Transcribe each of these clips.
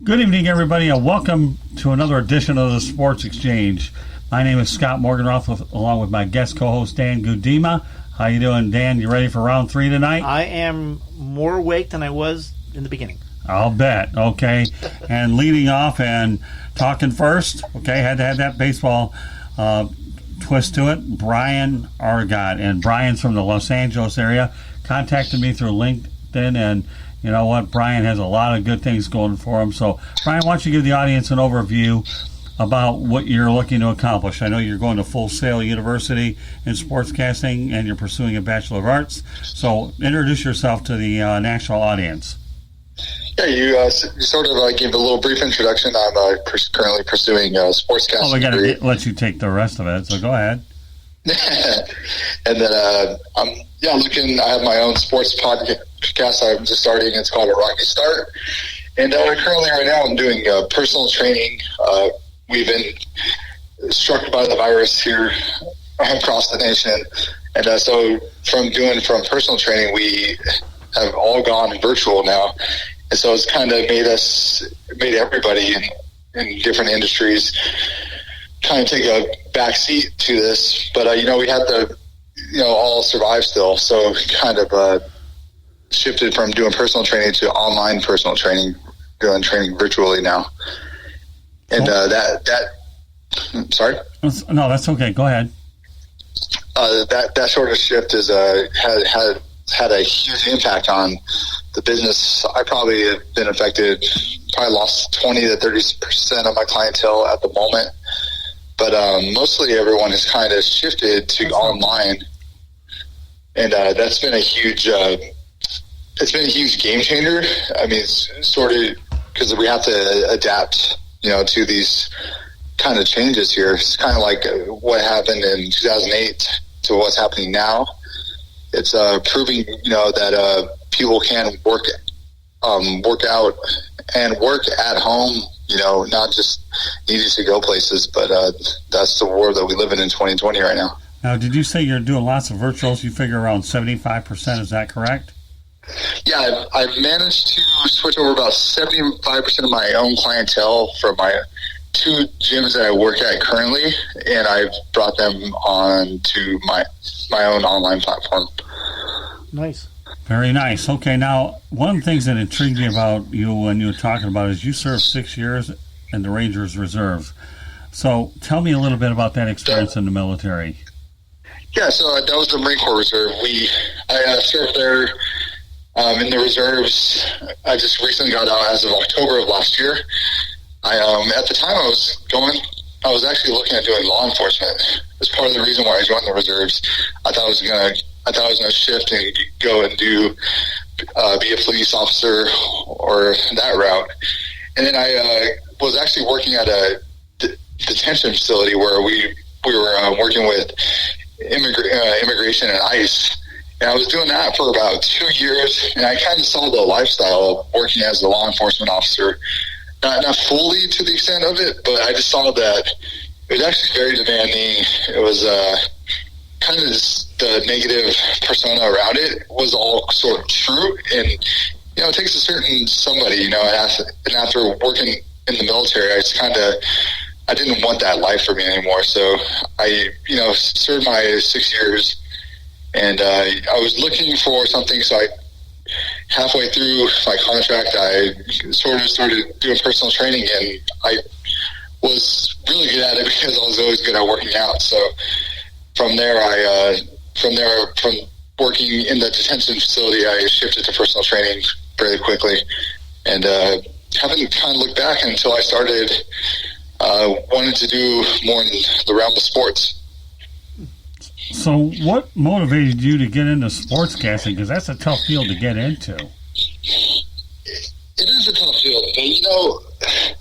Good evening, everybody, and welcome to another edition of the Sports Exchange. My name is Scott Morgenroth, along with my guest co-host Dan Gudema. How you doing, Dan? You ready for round 3 tonight? I am more awake than I was in the beginning. I'll bet. Okay, and leading off and talking first. Okay, had to have that baseball twist to it. Bryan Argott, and Bryan's from the Los Angeles area. Contacted me through LinkedIn, and you know what? Bryan has a lot of good things going for him. So, Bryan, why don't you give the audience an overview about what you're looking to accomplish? I know you're going to Full Sail University in sportscasting, and you're pursuing a Bachelor of Arts. So, introduce yourself to the national audience. Yeah, you sort of gave a little brief introduction. I'm currently pursuing sportscasting. Oh, we got to let you take the rest of it, so go ahead. And then I'm looking. I have my own sports podcast I'm just starting. It's called A Rocky Start. And currently right now I'm doing personal training. We've been struck by the virus here across the nation. And so from personal training, we have all gone virtual now. And so it's kind of made everybody in different industries kind of take a back seat to this. But, we had to, all survive still. So kind of shifted from doing personal training to online personal training, doing training virtually now. And sorry? No, that's okay. Go ahead. That sort of shift is had a huge impact on the business. I probably have been affected, probably lost 20 to 30% of my clientele at the moment. But mostly everyone has kind of shifted to online. And that's been a huge game changer. I mean, it's sort of because we have to adapt, to these kind of changes here. It's kind of like what happened in 2008 to what's happening now. It's proving, that people can work out and work at home, not just needing to go places, but that's the world that we live in 2020 right now. Now, did you say you're doing lots of virtuals? You figure around 75%, is that correct? Yeah, I've managed to switch over about 75% of my own clientele from my 2 gyms that I work at currently, and I've brought them on to my own online platform. Nice. Very nice. Okay, now, one of the things that intrigued me about you when you were talking about is you served 6 years in the Rangers Reserves. So tell me a little bit about that experience in the military. Yeah, so that was the Marine Corps Reserve. I served there in the reserves. I just recently got out as of October of last year. At the time I was actually looking at doing law enforcement. It's part of the reason why I joined the reserves. I thought I was going to shift and go and do be a police officer or that route. And then I was actually working at a detention facility where we were working with immigration and ICE. And I was doing that for about 2 years, and I kind of saw the lifestyle of working as a law enforcement officer. Not fully to the extent of it, but I just saw that it was actually very demanding. It was kind of the negative persona around it was all sort of true. And, it takes a certain somebody, and after working in the military, I didn't want that life for me anymore. So I, served my 6 years, and I was looking for something. So halfway through my contract, I sort of started doing personal training, and I was really good at it because I was always good at working out. So from there, from working in the detention facility, I shifted to personal training very quickly, and haven't kind of looked back until I started wanting to do more in the realm of sports. So what motivated you to get into sportscasting? Because that's a tough field to get into. It is a tough field. But,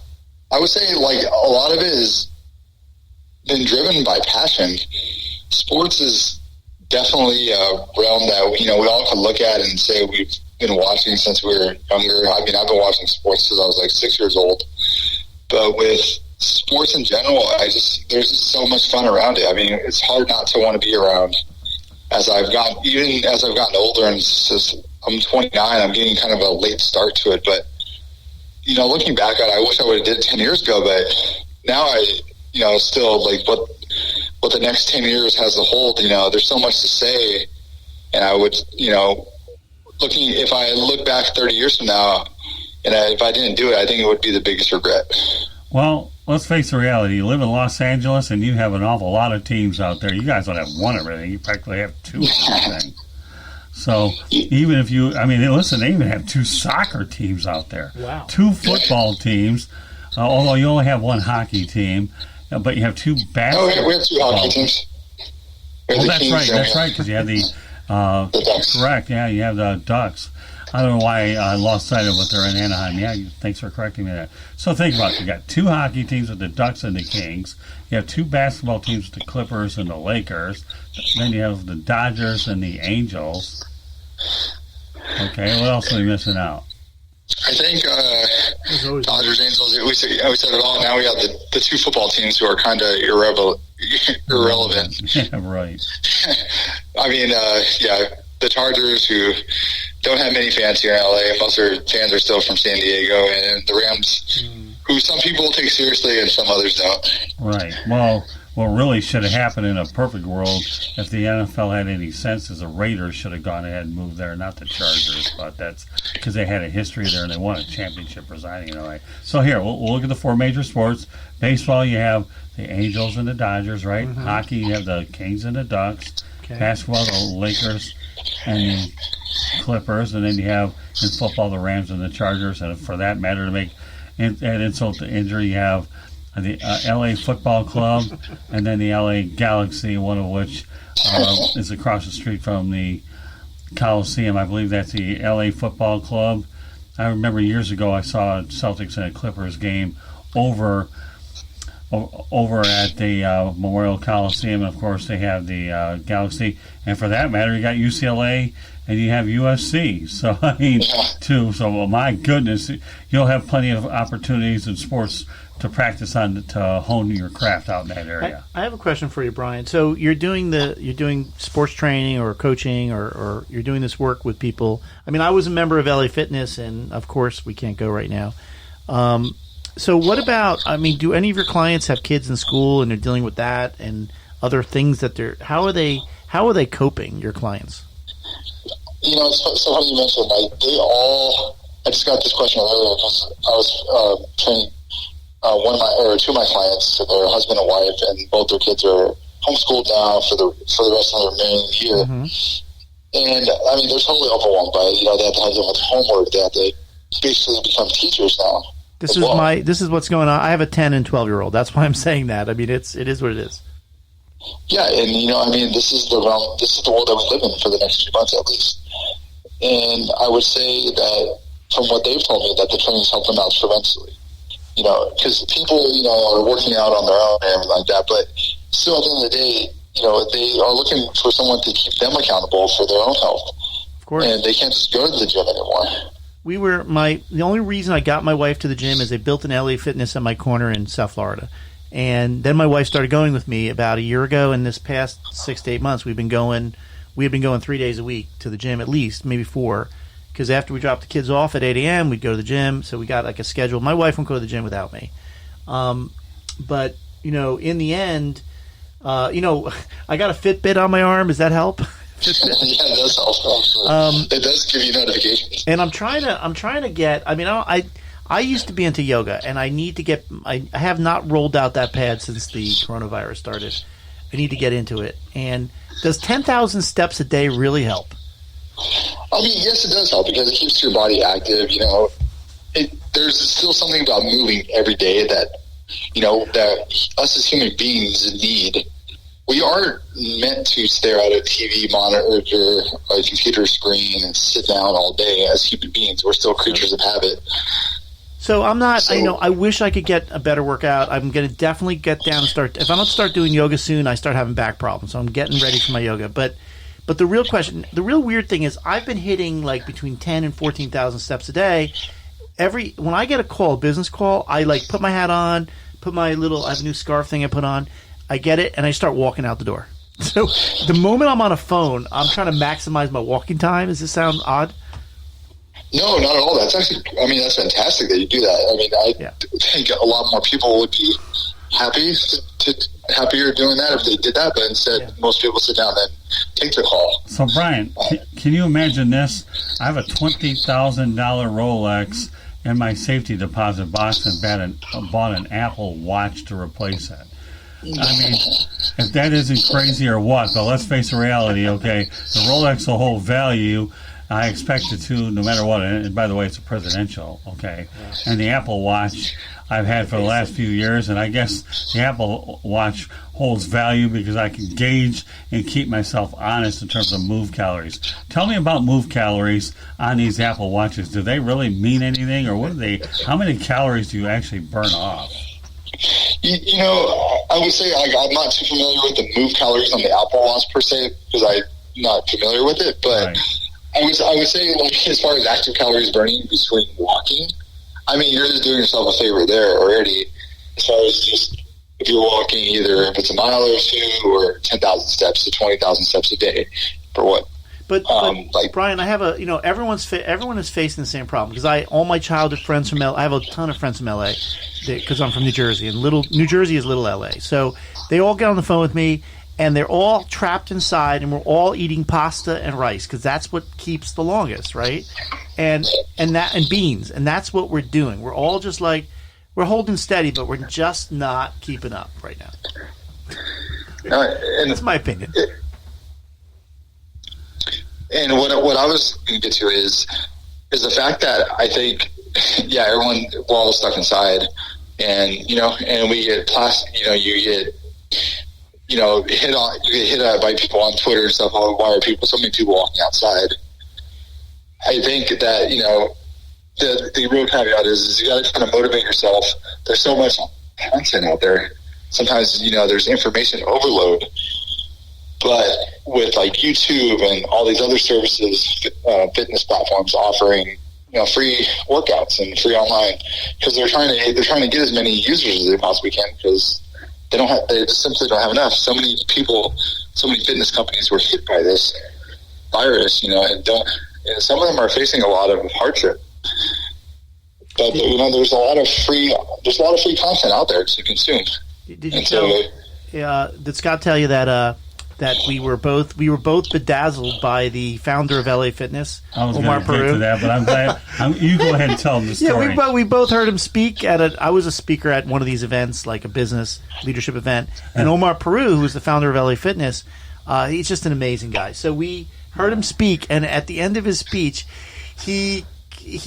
I would say, a lot of it has been driven by passion. Sports is definitely a realm that, we all can look at and say we've been watching since we were younger. I mean, I've been watching sports since I was 6 years old. But with sports in general, there's just so much fun around it. I mean, it's hard not to want to be around. As I've gotten older, and I'm 29, I'm getting kind of a late start to it, but looking back at it, I wish I would have did it 10 years ago, but now still like what the next 10 years has to hold, there's so much to say. And I would, if I look back 30 years from now, and if I didn't do it, I think it would be the biggest regret. Well, let's face the reality. You live in Los Angeles, and you have an awful lot of teams out there. You guys don't have one of everything. You practically have two of everything. So even if listen, they even have two soccer teams out there. Wow. Two football teams, although you only have one hockey team, but you have two basketball. Oh, we have two hockey teams. Well, that's right, because you have the Ducks. Correct, yeah, you have the Ducks. I don't know why I lost sight of what they're in Anaheim. Yeah, thanks for correcting me there. So think about it. You got two hockey teams with the Ducks and the Kings. You have two basketball teams with the Clippers and the Lakers. Then you have the Dodgers and the Angels. Okay, what else are we missing out? I think Dodgers, Angels, we said it all. Now we have the two football teams who are kind of irrelevant. Yeah, right. I mean, the Chargers, who don't have many fans here in LA. Most of their fans are still from San Diego, and the Rams, who some people take seriously and some others don't. Right. Well, what really should have happened in a perfect world, if the NFL had any sense, is the Raiders should have gone ahead and moved there, not the Chargers. But that's because they had a history there and they won a championship residing in LA. So here, we'll look at the four major sports. Baseball, you have the Angels and the Dodgers, right? Mm-hmm. Hockey, you have the Kings and the Ducks. Okay. Basketball, the Lakers and the Clippers. And then you have, in football, the Rams and the Chargers. And for that matter, to make add insult to injury, you have the LA Football Club and then the LA Galaxy, one of which is across the street from the Coliseum. I believe that's the LA Football Club. I remember years ago I saw Celtics and a Clippers game over at the Memorial Coliseum. And of course, they have the Galaxy. And for that matter, you got UCLA and you have USC. So, I mean, too. So, well, my goodness, you'll have plenty of opportunities in sports to practice on, to hone your craft out in that area. I have a question for you, Bryan. So you're doing sports training or coaching or you're doing this work with people. I mean, I was a member of LA Fitness, and of course we can't go right now. So what about, I mean, do any of your clients have kids in school and they're dealing with that and other things that how are they coping, your clients? It's so funny you mentioned, like, I just got this question earlier because I was training two of my clients, their husband and wife, and both their kids are homeschooled now for the rest of the remaining year. Mm-hmm. And I mean, they're totally overwhelmed by it. They have to help them with homework. They have to basically become teachers now. This is what's going on. I have a 10 and 12-year-old. That's why I'm saying that. I mean, it is what it is. Yeah, and I mean, this is the world that we live in for the next few months at least. And I would say that from what they've told me, that the training's helped them out tremendously. Because people, are working out on their own and everything like that, but still at the end of the day, they are looking for someone to keep them accountable for their own health. Of course. And they can't just go to the gym anymore. The only reason I got my wife to the gym is they built an LA Fitness on my corner in South Florida. And then my wife started going with me about a year ago, and this past 6 to 8 months we had been going 3 days a week to the gym, at least, maybe 4. Because after we dropped the kids off at 8 a.m., we'd go to the gym. So we got like a schedule. My wife won't go to the gym without me. But, in the end, I got a Fitbit on my arm. Does that help? Yeah, it does help. It does give you notifications. And I'm trying to get, I mean, I used to be into yoga, and I need to get, I have not rolled out that pad since the coronavirus started. I need to get into it. And does 10,000 steps a day really help? I mean, yes, it does help because it keeps your body active. There's still something about moving every day that us as human beings need. We aren't meant to stare at a TV monitor or a computer screen and sit down all day as human beings. We're still creatures of habit. So I'm not, I wish I could get a better workout. I'm going to definitely get down and start. If I don't start doing yoga soon, I start having back problems. So I'm getting ready for my yoga. But the real question, the real weird thing is I've been hitting like between 10 and 14,000 steps a day. When I get a business call, I like put my hat on, I have a new scarf thing I put on. I get it, and I start walking out the door. So the moment I'm on a phone, I'm trying to maximize my walking time. Does this sound odd? No, not at all. That's actually, I mean, that's fantastic that you do that. I mean, I think a lot more people would be happier doing that if they did that, but instead most people sit down and take the call. So, Bryan, can you imagine this? I have a $20,000 Rolex in my safety deposit box and bought an Apple Watch to replace it. I mean, if that isn't crazy or what, but let's face the reality, okay? The Rolex will hold value. I expect it to, no matter what. And by the way, it's a presidential, okay? And the Apple Watch I've had for the last few years, and I guess the Apple Watch holds value because I can gauge and keep myself honest in terms of move calories. Tell me about move calories on these Apple Watches. Do they really mean anything, or what do they? How many calories do you actually burn off? You know, I would say I'm not too familiar with the move calories on the Apple Watch per se because I'm not familiar with it, but. Right. I would say, like, as far as active calories burning between walking, I mean, you're just doing yourself a favor there already. As far as just if you're walking, either if it's a mile or two or 10,000 steps to 20,000 steps a day, for what? But Bryan, I have everyone is facing the same problem because all my childhood friends from LA, I have a ton of friends from LA because I'm from New Jersey, and New Jersey is little LA. So they all get on the phone with me. And they're all trapped inside, and we're all eating pasta and rice because that's what keeps the longest, right? And beans, and that's what we're doing. We're all just like we're holding steady, but we're just not keeping up right now. And that's my opinion. And what I was going to get to is the fact that I think, everyone, we're all stuck inside, and and we get plastic. You get. You get hit at by people on Twitter and stuff. Oh, why are so many people walking outside? I think that, the real caveat is you got to kind of motivate yourself. There's so much content out there. Sometimes, there's information overload. But with like YouTube and all these other services, fitness platforms offering, free workouts and free online, because they're trying to get as many users as they possibly can because they just simply don't have enough. So many people, so many fitness companies were hit by this virus, and some of them are facing a lot of hardship. But there's a lot of free content out there to consume. Did Scott tell you that we were both bedazzled by the founder of LA Fitness, Omar Peru? That, but I'm glad you go ahead and tell him the story. Yeah, we both heard him speak I was a speaker at one of these events, like a business leadership event, and Omar Peru, who's the founder of LA Fitness, he's just an amazing guy. So we heard him speak, and at the end of his speech, he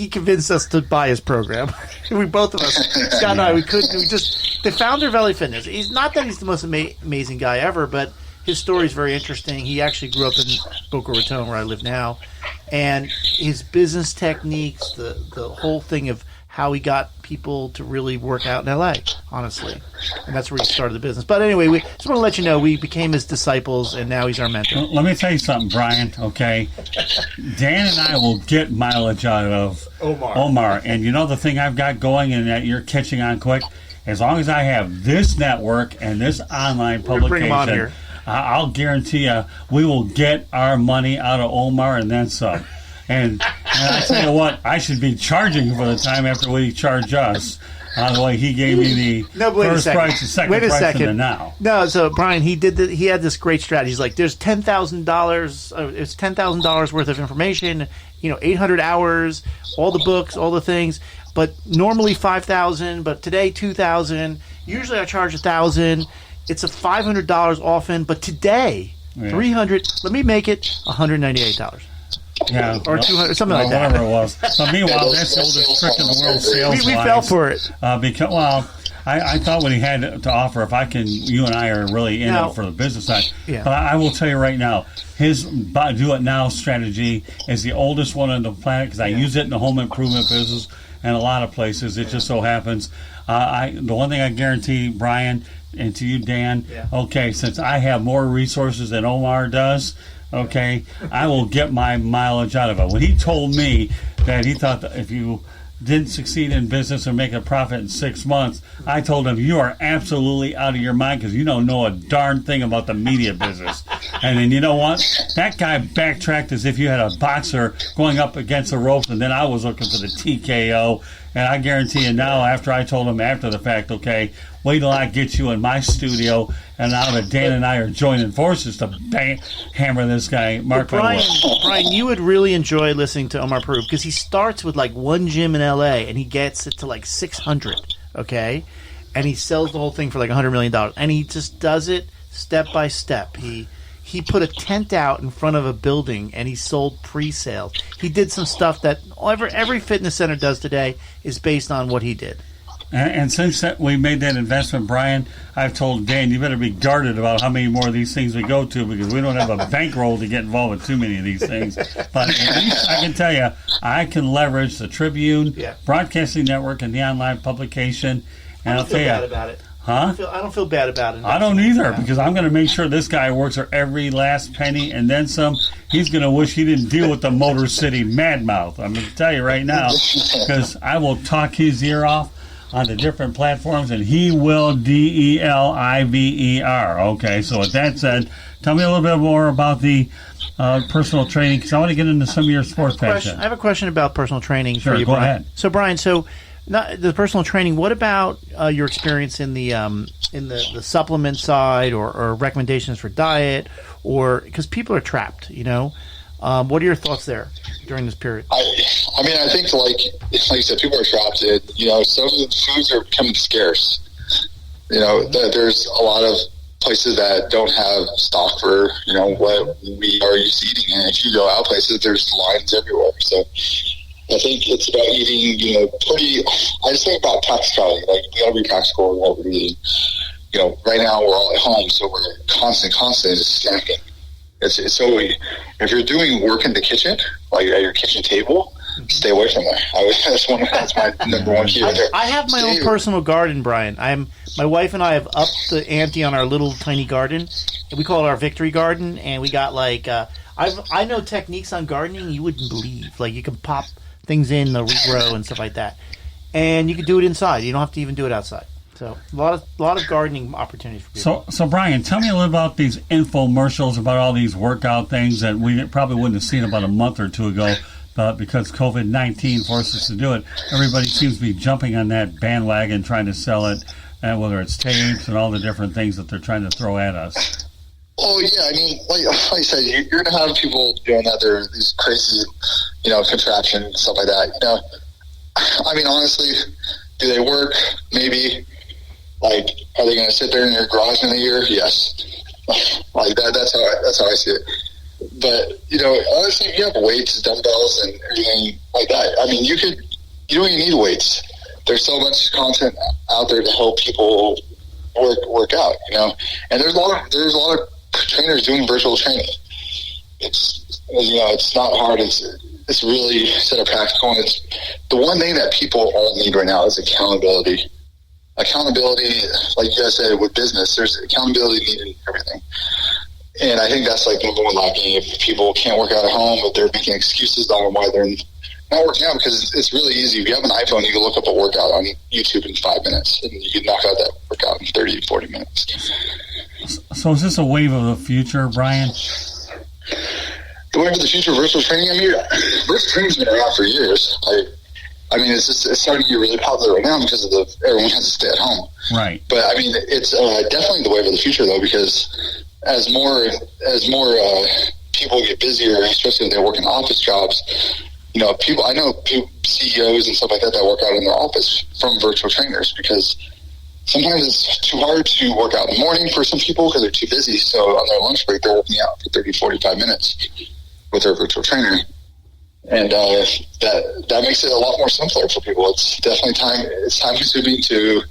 convinced us to buy his program. We both of us, Scott and I, the founder of LA Fitness. He's not that he's the most amazing guy ever, but his story is very interesting. He actually grew up in Boca Raton, where I live now, and his business techniques, the whole thing of how he got people to really work out in LA, honestly. And that's where he started the business. But anyway, we just want to let you know we became his disciples, and now he's our mentor. Let me tell you something, Bryan, okay? Dan and I will get mileage out of Omar. And the thing I've got going and that you're catching on quick, as long as I have this network and this online publication, bring him on here. I'll guarantee you we will get our money out of Omar and then some. And I tell you what, I should be charging for the time after what he charged us. The way he gave me the first price, the second price, and the now. No, so Bryan, he had this great strategy. He's like, there's $10,000. It's $10,000 worth of information. 800 hours, all the books, all the things. But normally $5,000, but today $2,000. Usually I charge $1,000. It's a $500 often, but today $300. Let me make it $198. Yeah, or 200, something like that. Whatever it was. So meanwhile, that's the oldest trick in the world sales. We fell for it. Because I thought what he had to offer. You and I are really in it for the business side. Yeah. But I will tell you right now, his do it now strategy is the oldest one on the planet because I use it in the home improvement business and a lot of places. It just so happens. The one thing I guarantee, Bryan, and to you, Dan, okay, since I have more resources than Omar does, okay, I will get my mileage out of it. When he told me that he thought that if you didn't succeed in business or make a profit in 6 months, I told him, you are absolutely out of your mind because you don't know a darn thing about the media business. And then you know what? That guy backtracked as if you had a boxer going up against the ropes, and then I was looking for the TKO. And I guarantee you now, after I told him after the fact, okay, wait till I get you in my studio, and now that Dan and I are joining forces to hammer this guy, Mark. Bryan, you would really enjoy listening to Omar Peru because he starts with like one gym in LA and he gets it to like 600, okay? And he sells the whole thing for like $100 million. And he just does it step by step. He put a tent out in front of a building and he sold pre-sales. He did some stuff that every fitness center does today is based on what he did. And since we made that investment, Bryan, I've told Dan, you better be guarded about how many more of these things we go to because we don't have a bankroll to get involved with too many of these things. But at least I can tell you, I can leverage the Tribune, Broadcasting Network, and the online publication. And I'll tell you, about it. Huh? I don't feel bad about it. I don't either because I'm going to make sure this guy works for every last penny and then some. He's going to wish he didn't deal with the Motor City madmouth. I'm going to tell you right now because I will talk his ear off on the different platforms and he will DELIVER. Okay, so with that said, tell me a little bit more about the personal training because I want to get into some of your sports passion. I have a question about personal training for you, Go Bryan. ahead. So, Bryan, not the personal training. What about your experience in the supplement side or recommendations for diet, or because people are trapped? What are your thoughts there during this period? I mean, I think like you said, people are trapped. Some of the foods are becoming scarce. There's a lot of places that don't have stock for what we are used to eating, and if you go out places, there's lines everywhere. So I think it's about eating, I just think about practicality. Like, we got to be practical in what we're eating. Right now we're all at home, so we're constantly snacking. It's so if you're doing work in the kitchen, like at your kitchen table, stay away from there. That's my number one key right there. I have my own personal garden, Bryan. My wife and I have upped the ante on our little tiny garden. We call it our victory garden, and we got like I know techniques on gardening you wouldn't believe. Like, you can pop things in, they'll regrow and stuff like that, and you can do it inside. You don't have to even do it outside. So a lot of gardening opportunities for people. So Bryan, tell me a little about these infomercials about all these workout things that we probably wouldn't have seen about a month or two ago, but because COVID-19 forced us to do it, everybody seems to be jumping on that bandwagon trying to sell it, whether it's tapes and all the different things that they're trying to throw at us. Oh yeah, I mean, like I said, you're gonna have people doing that. There are these crazy, contraptions and stuff like that. I mean, honestly, do they work? Maybe. Like, are they going to sit there in your garage in a year? Yes. Like that. That's how I see it. But honestly, if you have weights, dumbbells, and everything like that, I mean, you don't even need weights. There's so much content out there to help people work out. And there's a lot of trainers doing virtual training. It's not hard. It's really set up practical. And it's the one thing that people all need right now is accountability. Accountability, like you guys said, with business, there's accountability needed in everything. And I think that's like number one lacking. If people can't work out at home, but they're making excuses on why they're not working out, because it's really easy. If you have an iPhone, you can look up a workout on YouTube in 5 minutes, and you can knock out that workout in 30, 40 minutes. So is this a wave of the future, Bryan? The wave of the future of virtual training? I mean, virtual training's been around for years. I mean, it's starting to get really popular right now because everyone has to stay at home. Right. But I mean, it's definitely the wave of the future, though, because as more people get busier, especially if they work in office jobs, I know CEOs and stuff like that work out in their office from virtual trainers, because sometimes it's too hard to work out in the morning for some people because they're too busy. So on their lunch break, they're working out for 30, 45 minutes with their virtual trainer. And that makes it a lot more simpler for people. It's definitely time consuming to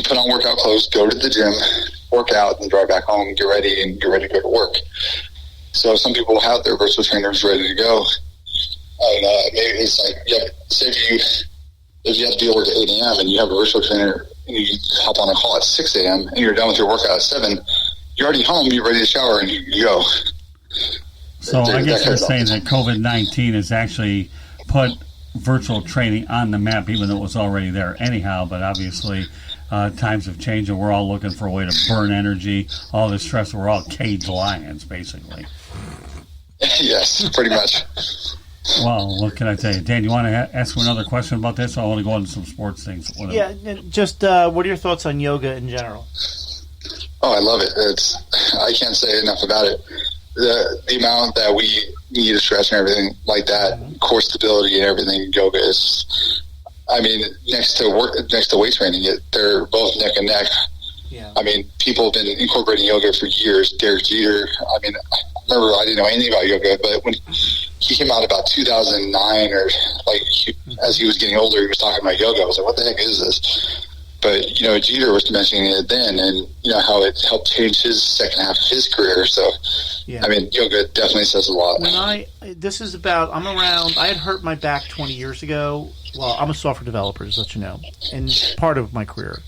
put on workout clothes, go to the gym, work out, and drive back home, get ready to go to work. So some people have their virtual trainers ready to go. And maybe it's like, say if you have to deal with at 8 a.m. and you have a virtual trainer and you hop on a call at 6 a.m. and you're done with your workout at 7, you're already home, you're ready to shower, and you go. So I guess you're saying that COVID-19 has actually put virtual training on the map, even though it was already there anyhow. But obviously, times have changed, and we're all looking for a way to burn energy, all this stress. We're all caged lions, basically. Yes, pretty much. Well, what can I tell you? Dan, you want to ask me another question about this? I want to go into some sports things. Whatever. Yeah, just what are your thoughts on yoga in general? Oh, I love it. I can't say enough about it. The amount that we need to stretch and everything like that, core stability and everything, yoga is. I mean, next to weight training, they're both neck and neck. Yeah. I mean, people have been incorporating yoga for years. Derek Jeter. I mean, remember I didn't know anything about yoga, but when he came out about 2009, or as he was getting older, he was talking about yoga. I was like, what the heck is this? But, Jeter was mentioning it then, and, how it helped change his second half of his career. So, yeah. I mean, yoga definitely says a lot. I had hurt my back 20 years ago. Well, I'm a software developer, just to let you know, and part of my career.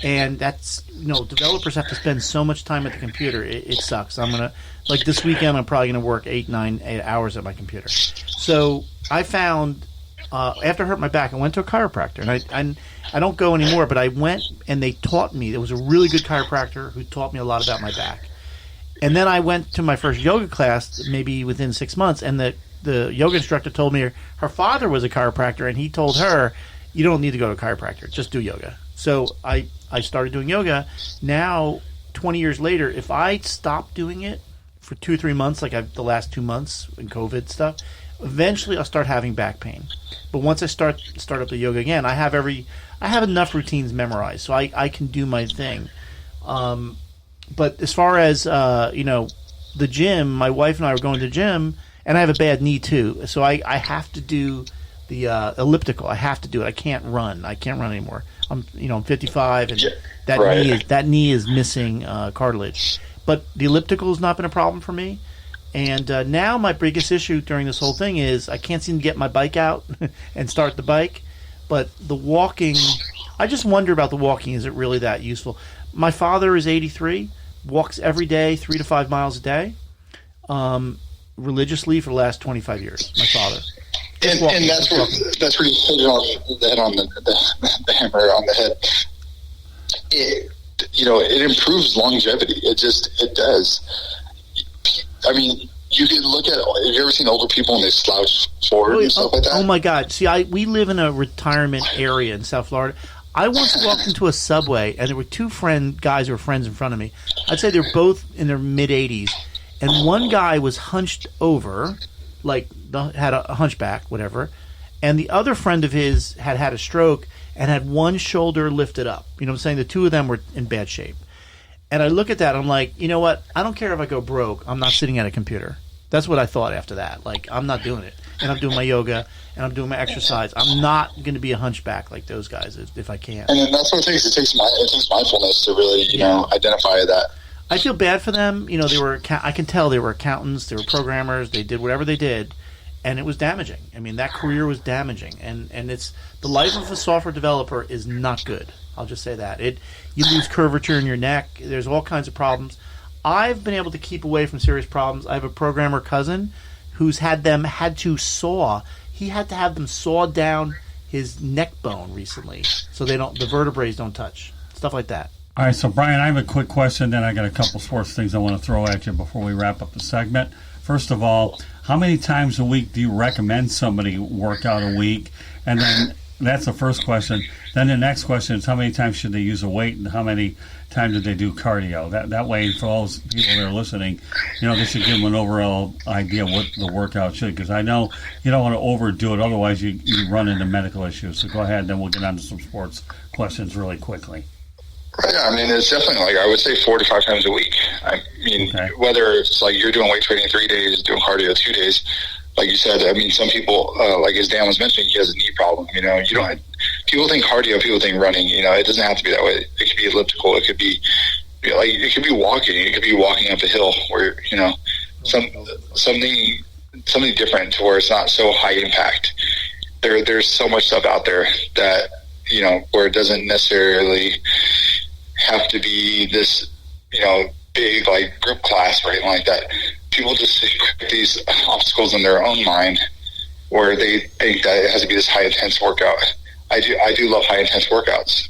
And that's, developers have to spend so much time at the computer. It sucks. This weekend, I'm probably going to work 8 hours at my computer. So I found, after I hurt my back, I went to a chiropractor. And I don't go anymore, but I went and they taught me. There was a really good chiropractor who taught me a lot about my back. And then I went to my first yoga class maybe within 6 months, and the yoga instructor told me her father was a chiropractor, and he told her, you don't need to go to a chiropractor, just do yoga. So I started doing yoga. Now, 20 years later, if I stop doing it for 2 or 3 months, the last 2 months in COVID stuff, eventually I'll start having back pain. But once I start up the yoga again, I have enough routines memorized, so I can do my thing. But as far as the gym, my wife and I were going to the gym, and I have a bad knee too, so I have to do the elliptical. I have to do it. I can't run. I can't run anymore. I'm 55, and that knee is missing cartilage. But the elliptical has not been a problem for me. And now my biggest issue during this whole thing is I can't seem to get my bike out and start the bike. But the walking, I just wonder about the walking. Is it really that useful? My father is 83, walks every day 3 to 5 miles a day, religiously for the last 25 years. My father. And that's where you hit it on the head, on the hammer on the head. It improves longevity. It does. I mean, you can look at. Have you ever seen older people and they slouch forward and stuff like that? Oh my God! See, we live in a retirement area in South Florida. I once walked into a Subway, and there were 2 guys who were friends in front of me. I'd say they were both in their mid-80s, and one guy was hunched over, had a hunchback, whatever, and the other friend of his had a stroke and had one shoulder lifted up. You know what I'm saying? The 2 of them were in bad shape. And I look at that, I'm like, you know what? I don't care if I go broke. I'm not sitting at a computer. That's what I thought after that. I'm not doing it. And I'm doing my yoga, and I'm doing my exercise. I'm not going to be a hunchback like those guys if I can. And then that's what it takes. It takes mindfulness to really, identify that. I feel bad for them. I can tell they were accountants, they were programmers, they did whatever they did, and it was damaging. I mean, that career was damaging. And it's the life of a software developer is not good. I'll just say that. You lose curvature in your neck. There's all kinds of problems. I've been able to keep away from serious problems. I have a programmer cousin who's had to saw. He had to have them saw down his neck bone recently so the vertebrae don't touch. Stuff like that. All right, so Bryan, I have a quick question, then I got a couple sports things I want to throw at you before we wrap up the segment. First of all, how many times a week do you recommend somebody work out a week? And then that's the first question. Then the next question is how many times should they use a weight and how many times do they do cardio? That way, for all those people that are listening, they should give them an overall idea what the workout should. Because I know you don't want to overdo it, otherwise you run into medical issues. So go ahead, then we'll get on to some sports questions really quickly. Right. I mean, it's definitely I would say 4 to 5 times a week. I mean, whether it's you're doing weight training 3 days, doing cardio 2 days. Like you said, I mean, some people, as Dan was mentioning, he has a knee problem. You don't. People think cardio, people think running. It doesn't have to be that way. It could be elliptical. It could be it could be walking. It could be walking up a hill where something different to where it's not so high impact. There's so much stuff out there that where it doesn't necessarily have to be this big group class or anything like that. People just create these obstacles in their own mind where they think that it has to be this high intense workout. I do love high intense workouts.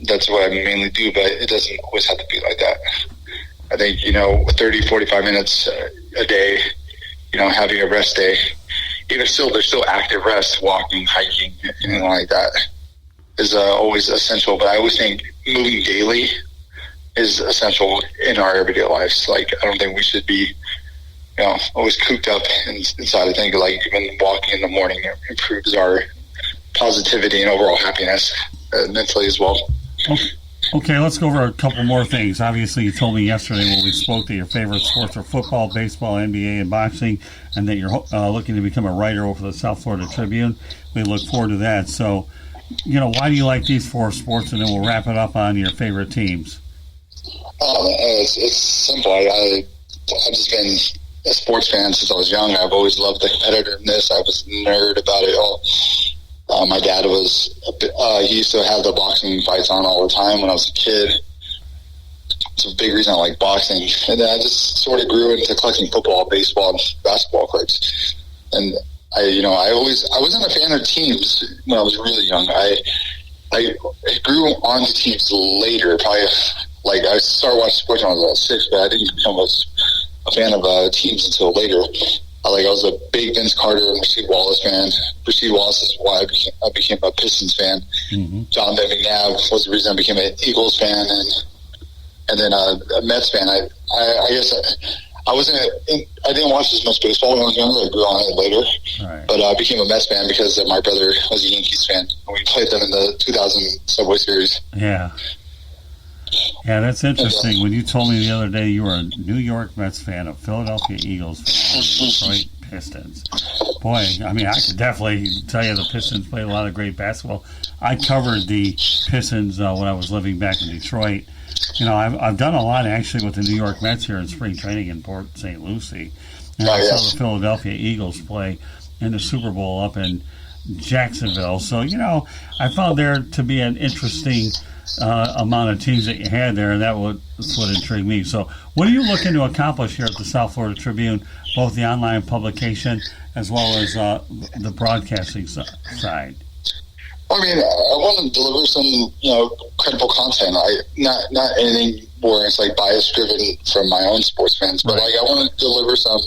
That's what I mainly do, but it doesn't always have to be like that. I think, 30, 45 minutes a day, having a rest day, even still, there's still active rest, walking, hiking, anything like that is always essential. But I always think moving daily is essential in our everyday lives. Like, I don't think we should be, always cooped up inside. I think, like, even walking in the morning improves our positivity and overall happiness mentally as well. Okay, let's go over a couple more things. Obviously, you told me yesterday when we spoke that your favorite sports are football, baseball, NBA, and boxing, and that you're looking to become a writer over the South Florida Tribune. We look forward to that. So, why do you like these 4 sports? And then we'll wrap it up on your favorite teams. It's simple. I've just been a sports fan since I was young. I've always loved the competitiveness. I was a nerd about it all. My dad he used to have the boxing fights on all the time when I was a kid. It's a big reason I like boxing. And then I just sort of grew into collecting football, baseball, and basketball cards. And I wasn't a fan of teams when I was really young. I grew onto teams later, probably I started watching sports when I was about 6, but I didn't become a fan of teams until later. I was a big Vince Carter and Rasheed Wallace fan. Rasheed Wallace is why I became a Pistons fan. Mm-hmm. John Van McNabb was the reason I became an Eagles fan, and then a Mets fan. I guess I didn't watch as much baseball when I was younger. I grew on it later, right. But I became a Mets fan because my brother was a Yankees fan, and we played them in the 2000 Subway Series. Yeah. Yeah, that's interesting. When you told me the other day you were a New York Mets fan, a Philadelphia Eagles fan, Detroit Pistons. Boy, I could definitely tell you the Pistons played a lot of great basketball. I covered the Pistons when I was living back in Detroit. I've done a lot actually with the New York Mets here in spring training in Port St. Lucie. And I saw the Philadelphia Eagles play in the Super Bowl up in Jacksonville. So, I found there to be an interesting amount of teams that you had there, and that's what intrigued me. So what are you looking to accomplish here at the South Florida Tribune, both the online publication as well as the broadcasting side? I want to deliver some, credible content. Not anything where it's bias driven from my own sports fans, but I want to deliver some,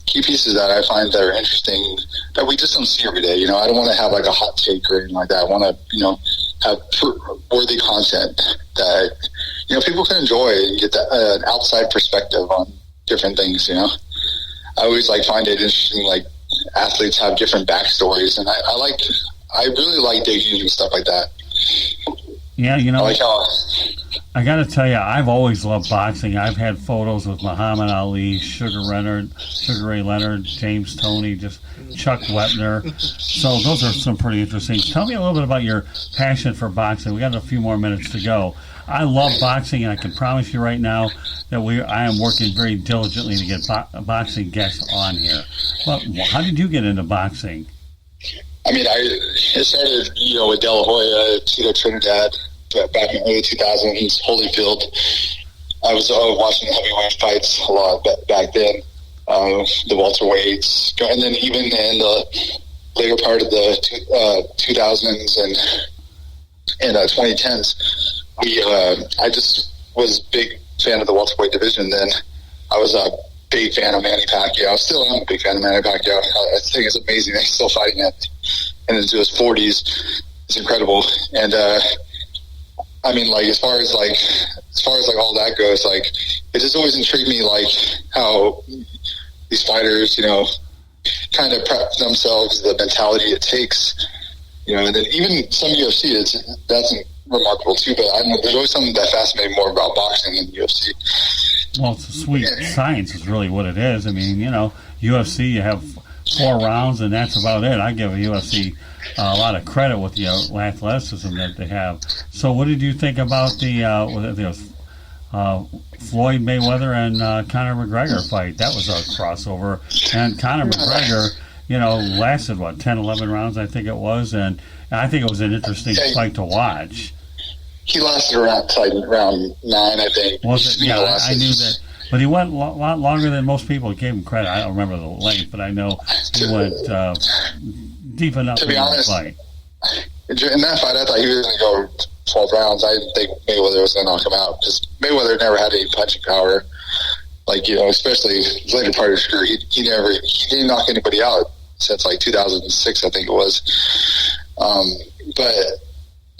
key pieces that I find that are interesting that we just don't see every day. I don't want to have a hot take or anything like that. I want to, have worthy content that people can enjoy and get an outside perspective on different things. I always find it interesting. Athletes have different backstories, and I really like digging into stuff like that. Yeah, I got to tell you, I've always loved boxing. I've had photos with Muhammad Ali, Sugar Ray Leonard, James Toney, just Chuck Wepner. So those are some pretty interesting. Tell me a little bit about your passion for boxing. We got a few more minutes to go. I love boxing, and I can promise you right now that I am working very diligently to get boxing guests on here. Well, how did you get into boxing? It started, with De La Hoya, Tito Trinidad, back in early 2000s, Holyfield. I was watching heavyweight fights a lot back then, the welterweights, and then even in the later part of the 2000s and 2010s, I just was a big fan of the welterweight division then. I was a big fan of Manny Pacquiao. Still am a big fan of Manny Pacquiao. I think it's amazing that he's still fighting it and into his 40s. It's incredible. And as far as all that goes, it just always intrigued me, how these fighters, kind of prep themselves, the mentality it takes, and then even some UFC, that's remarkable too. But I don't know, there's always something that fascinates me more about boxing than UFC. Well, it's a sweet science is really what it is. UFC, you have 4 rounds, and that's about it. I give UFC a lot of credit with the athleticism that they have. So what did you think about the Floyd Mayweather and Conor McGregor fight? That was a crossover. And Conor McGregor, lasted, 10, 11 rounds, I think it was. And I think it was an interesting fight to watch. He lasted around round 9, I think. Was it? Yeah, I knew that But he went a lot longer than most people gave him credit. I don't remember the length, but I know he went deep enough to be honest, fight. In that fight, I thought he was going to go 12 rounds. I didn't think Mayweather was going to knock him out because Mayweather never had any punching power. Like, especially his later part of his career, he didn't knock anybody out since like 2006, I think it was. But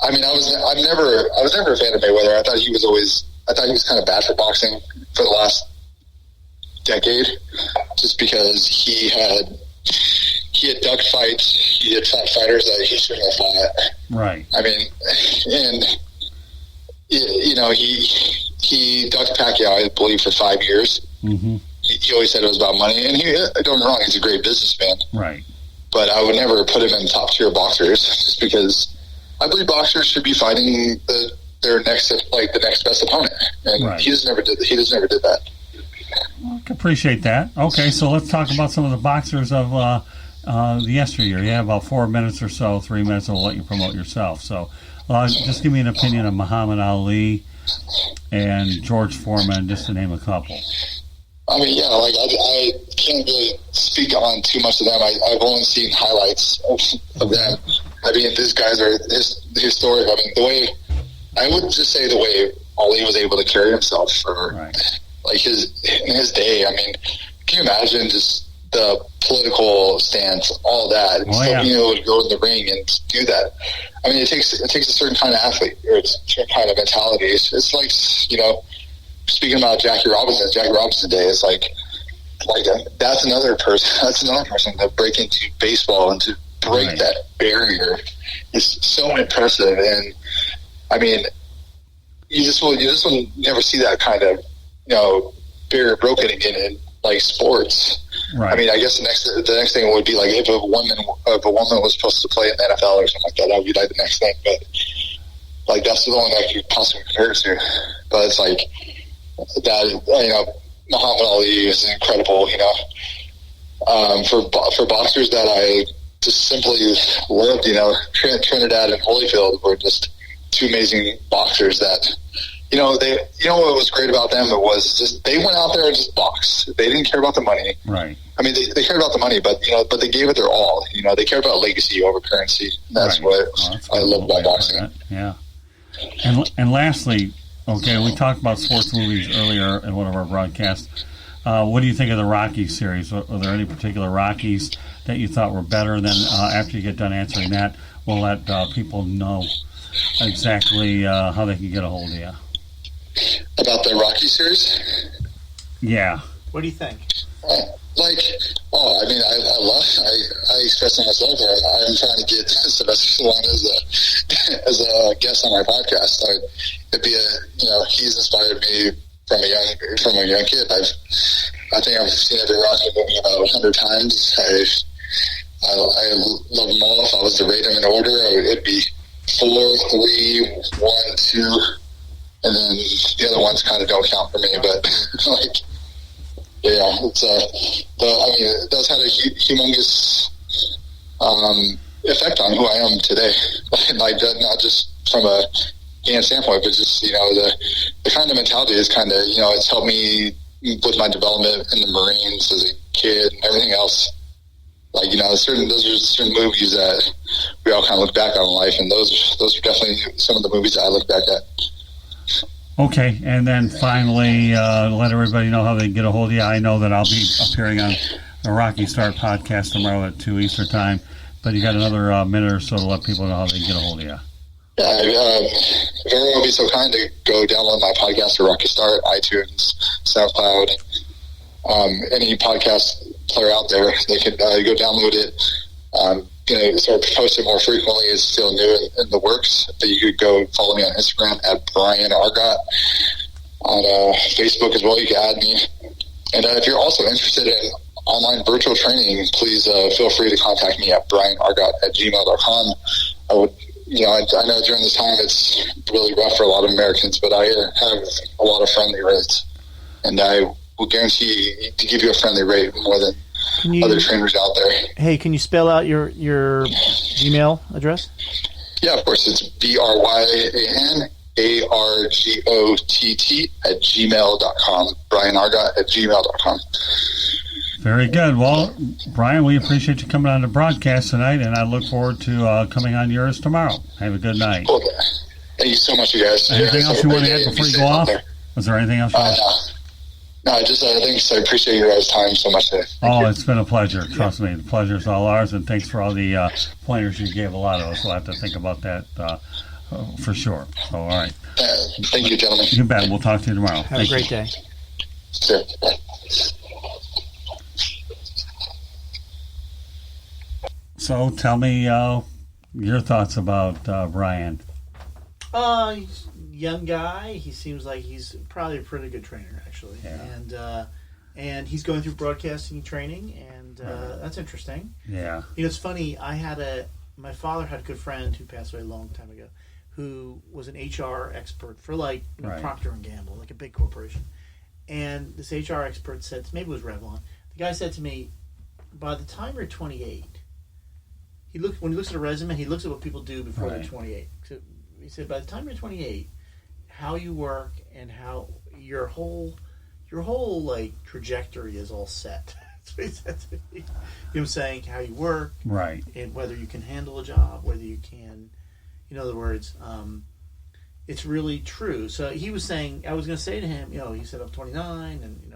I mean, I was never a fan of Mayweather. I thought he was kind of bad for boxing for the last decade, just because he had ducked fights. He had fought fighters that he shouldn't have fought. Right. I mean, and he ducked Pacquiao, I believe, for 5 years. Mm-hmm. He always said it was about money, and don't get me wrong, he's a great businessman. Right. But I would never put him in top tier boxers, just because I believe boxers should be fighting the next best opponent, and right. He just never did that. I can appreciate that. Okay, so let's talk about some of the boxers of the yesteryear. You have about 4 minutes or so, 3 minutes. I'll let you promote yourself. So, just give me an opinion of Muhammad Ali and George Foreman, just to name a couple. I mean, yeah, like I can't really speak on too much of them. I've only seen highlights of them. I mean, these guys are historic. I mean, I would just say the way Ali was able to carry himself for like in his day. I mean, can you imagine just the political stance, all that, and still being able to go in the ring and do that? I mean, it takes a certain kind of athlete or a certain kind of mentality. It's like, speaking about Jackie Robinson's day, it's like that's another person to break into baseball and to break that barrier is so impressive. And I mean, you just will never see that kind of barrier broken again in like sports. Right. I mean, I guess the next thing would be like if a woman was supposed to play in the NFL or something like that. That would be like the next thing. But like that's the only thing I could possibly compare it to. But it's like that. Muhammad Ali is incredible. For boxers that I just simply loved. Trinidad and Holyfield were just two amazing boxers that. What was great about them? It was just they went out there and just boxed. They didn't care about the money. Right. I mean, they cared about the money, but they gave it their all. They cared about legacy over currency. That's what I love about boxing. Yeah. And lastly, okay, we talked about sports movies earlier in one of our broadcasts. What do you think of the Rocky series? Were there any particular Rockies that you thought were better? Then after you get done answering that, we'll let people know exactly how they can get a hold of you. About the Rocky series? Yeah. What do you think? I express to myself I'm trying to get Sylvester Stallone as a guest on my podcast. It'd be he's inspired me from a young kid. I think I've seen every Rocky movie about 100 times. I love them all. If I was to rate them in order, it'd be 4, 3, 1, 2. And then the other ones kind of don't count for me, but it does have a humongous effect on who I am today. Like not just from a game standpoint, but just the kind of mentality is kind of it's helped me with my development in the Marines as a kid and everything else. Like those are certain movies that we all kind of look back on in life, and those are definitely some of the movies that I look back at. Okay, and then finally, let everybody know how they can get a hold of you. I know that I'll be appearing on the Rocky Start podcast tomorrow at 2 Eastern Time, but you got another minute or so to let people know how they can get a hold of you. Yeah, if everyone would be so kind to go download my podcast at Rocky Start, iTunes, SoundCloud, any podcast player out there, they could go download it. Start posting more frequently is still new in the works. But you could go follow me on Instagram at Bryan Argott. On Facebook as well, you can add me. And if you're also interested in online virtual training, please feel free to contact me at bryanargott@gmail.com. I would, I know during this time it's really rough for a lot of Americans, but I have a lot of friendly rates, and I will guarantee to give you a friendly rate more than other trainers out there. Hey, can you spell out your Gmail address? Yeah, of course. It's BRYANARGOTT ARGOTT@gmail.com. BryanArgott@gmail.com. Very good. Well, Bryan, we appreciate you coming on the broadcast tonight, and I look forward to coming on yours tomorrow. Have a good night. Cool. Thank you so much, you guys. Anything else you want to add before you go off? Was there anything else you want to add? No, thanks. I appreciate your guys' time so much today. It's been a pleasure. Trust me, the pleasure's all ours, and thanks for all the pointers you gave a lot of us. We'll have to think about that for sure. So, all right. Thank you, gentlemen. You bet. We'll talk to you tomorrow. Have a great day. Sure. Bye. So, tell me your thoughts about Bryan. He's a young guy. He seems like he's probably a pretty good trainer, actually. Yeah. And he's going through broadcasting training, and that's interesting. Yeah. It's funny. My father had a good friend who passed away a long time ago, who was an HR expert for Procter and Gamble, like a big corporation. And this HR expert said, maybe it was Revlon. The guy said to me, by the time you're 28, when he looks at a resume, he looks at what people do before they're 28. So he said, by the time you're 28, how you work and how your whole trajectory is all set. That's what he said to me. You know what I'm saying? How you work, right, and whether you can handle a job, whether you can, in other words, it's really true. So he was saying, I was going to say to him, he said I'm 29, and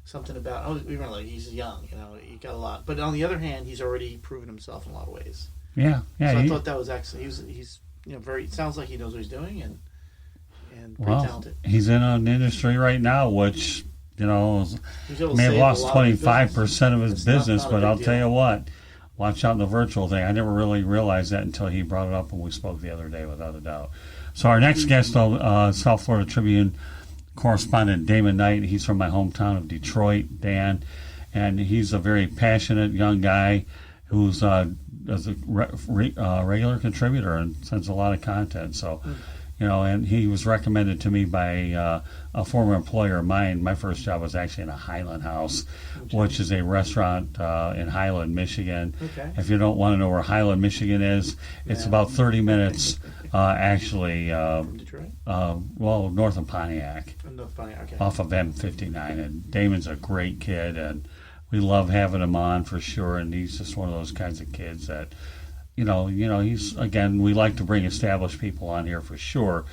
something about he's young, he got a lot. But on the other hand, he's already proven himself in a lot of ways. Yeah. So I thought that was actually he's very. It sounds like he knows what he's doing and pretty talented. He's in an industry right now which may have lost 25% of his business, but I'll tell you what, watch out in the virtual thing. I never really realized that until he brought it up when we spoke the other day, without a doubt. So our next guest, South Florida Tribune correspondent Damon Knight. He's from my hometown of Detroit, Dan, and he's a very passionate young guy who's a regular contributor and sends a lot of content. So, and he was recommended to me by a former employer of mine. My first job was actually in a Highland House, which is a restaurant in Highland, Michigan. Okay. If you don't want to know where Highland, Michigan is, it's about 30 minutes actually. From Detroit? North of Pontiac. Okay. Off of M59. And Damon's a great kid, and we love having him on for sure. And he's just one of those kinds of kids that, he's, again, we like to bring established people on here for sure.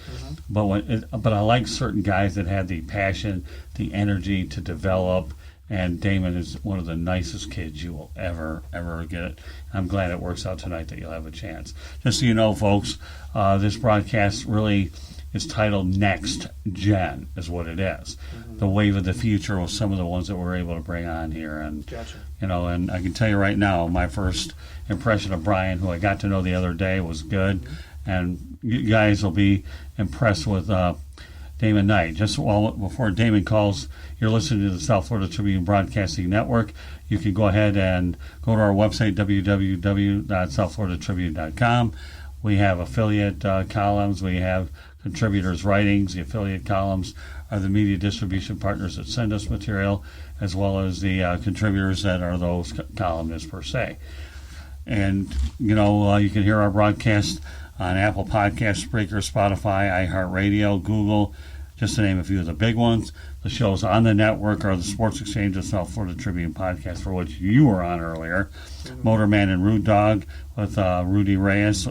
Mm-hmm. But I like certain guys that have the passion, the energy to develop. And Damon is one of the nicest kids you will ever get. I'm glad it works out tonight that you'll have a chance. Just so you know, folks, this broadcast really is titled Next Gen, is what it is. Mm-hmm. The wave of the future was some of the ones that we're able to bring on here. And, gotcha. And I can tell you right now, my first impression of Bryan, who I got to know the other day, was good. Mm-hmm. And you guys will be impressed with Damon Knight. Just before Damon calls, you're listening to the South Florida Tribune Broadcasting Network. You can go ahead and go to our website, www.southfloridatribune.com. We have affiliate columns. We have contributors' writings. The affiliate columns are the media distribution partners that send us material, as well as the contributors that are those columnists per se. And, you can hear our broadcast on Apple Podcasts, Spreaker, Spotify, iHeartRadio, Google, just to name a few of the big ones. The shows on the network are the Sports Exchange and South Florida Tribune podcast, for which you were on earlier. Mm-hmm. Motorman and Rude Dog with Rudy Reyes,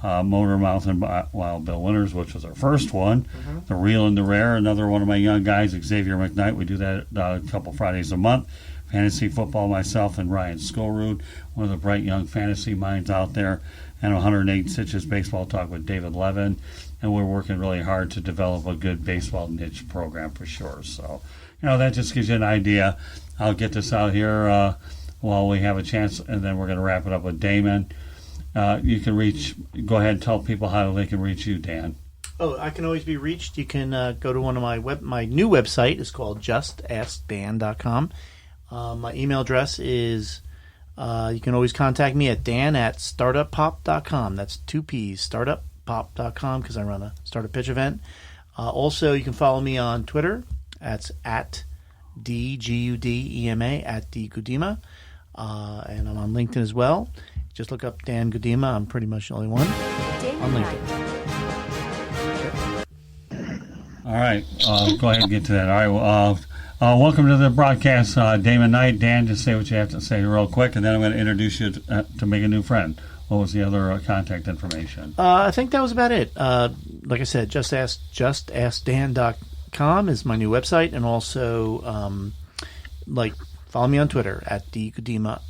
Motor Mouth and Wild Bill Winters, which was our first one. Mm-hmm. The Real and the Rare, another one of my young guys, Xavier McKnight. We do that a couple Fridays a month. Fantasy Football, myself and Ryan Skolrud, one of the bright young fantasy minds out there. And 108 Stitches Baseball Talk with David Levin. And we're working really hard to develop a good baseball niche program for sure. So, that just gives you an idea. I'll get this out here while we have a chance, and then we're going to wrap it up with Damon. You can go ahead and tell people how they can reach you, Dan. Oh, I can always be reached. You can go to one of my new website. It's called justaskdan.com. My email address is, you can always contact me at dan@startuppop.com. That's 2 P's, startuppop.com, because I run a startup pitch event. Also, you can follow me on Twitter. That's at DGUDEMA, at DGudema. And I'm on LinkedIn as well. Just look up Dan Gudema. I'm pretty much the only one on LinkedIn. All right, go ahead and get to that. All right, well, welcome to the broadcast, Damon Knight. Dan, just say what you have to say real quick, and then I'm going to introduce you to make a new friend. What was the other contact information? I think that was about it. Like I said, justaskdan.com is my new website, and also follow me on Twitter at Gudema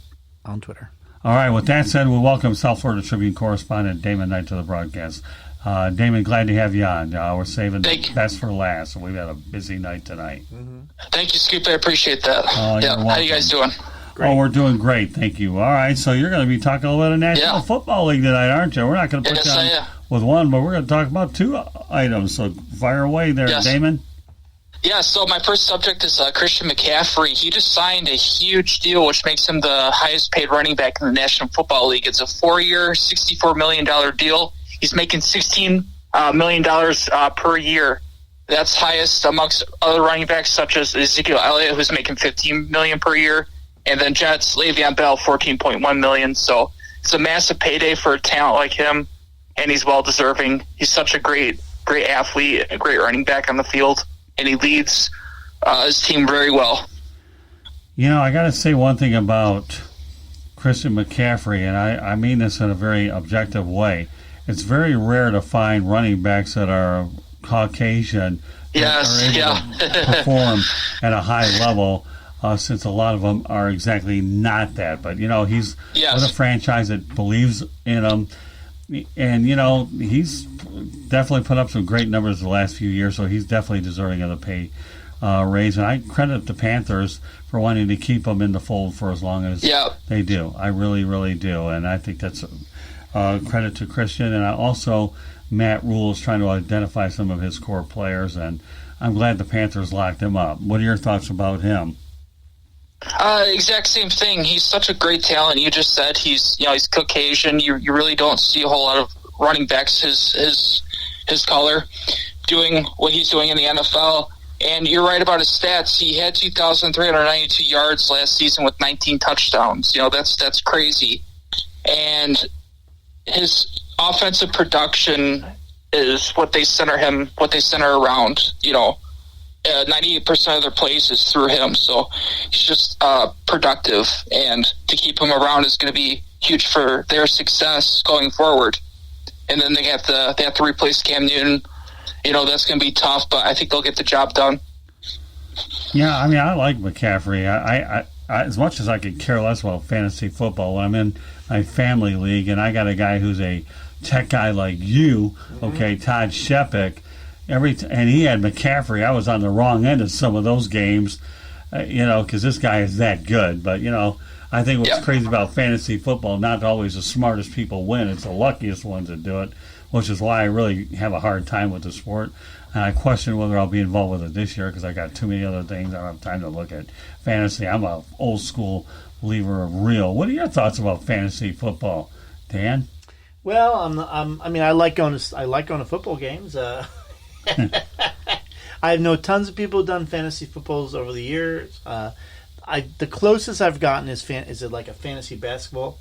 on Twitter. All right, with that said, we'll welcome South Florida Tribune correspondent Damon Knight to the broadcast. Damon, glad to have you on. We're saving the best for last, and we've had a busy night tonight. Mm-hmm. Thank you, Scoop. I appreciate that. How are you guys doing? Great. Oh, we're doing great. Thank you. All right, so you're going to be talking a little bit of National Football League tonight, aren't you? We're not going to put you on with one, but we're going to talk about two items. So fire away there, Damon. Yeah, so my first subject is Christian McCaffrey. He just signed a huge deal, which makes him the highest-paid running back in the National Football League. It's a 4-year, $64 million deal. He's making $16 million per year. That's highest amongst other running backs, such as Ezekiel Elliott, who's making $15 million per year. And then Jets, Le'Veon Bell, $14.1 million. So it's a massive payday for a talent like him, and he's well-deserving. He's such a great athlete, a great running back on the field, and he leads his team very well. You know, I got to say one thing about Christian McCaffrey, and I mean this in a very objective way. It's very rare to find running backs that are Caucasian that are able to perform at a high level. Since a lot of them are exactly not that. But, you know, he's with a franchise that believes in him. And, you know, he's definitely put up some great numbers the last few years, so he's definitely deserving of the pay raise. And I credit the Panthers for wanting to keep him in the fold for as long as they do. I really, really do. And I think that's credit to Christian. And I also, Matt Rule is trying to identify some of his core players, and I'm glad the Panthers locked him up. What are your thoughts about him? Exact same thing. He's such a great talent. You just said he's Caucasian. You really don't see a whole lot of running backs his color doing what he's doing in the NFL. And you're right about his stats. He had 2,392 yards last season with 19 touchdowns. You know, that's crazy. And his offensive production is what they center around. You know, 98% of their plays is through him, so he's just productive, and to keep him around is going to be huge for their success going forward. And then they have to replace Cam Newton. You know, that's going to be tough, but I think they'll get the job done. Yeah, I mean, I like McCaffrey. I as much as I could care less about fantasy football, when I'm in my family league and I got a guy who's a tech guy like you, okay, Todd Shepik. And he had McCaffrey. I was on the wrong end of some of those games, you know, because this guy is that good. But, you know, I think what's crazy about fantasy football, not always the smartest people win. It's the luckiest ones that do it, which is why I really have a hard time with the sport. And I question whether I'll be involved with it this year because I got too many other things. I don't have time to look at fantasy. I'm an old school believer of real. What are your thoughts about fantasy football, Dan? Well, I like going to football games. I know tons of people who've done fantasy footballs over the years. The closest I've gotten is like a fantasy basketball.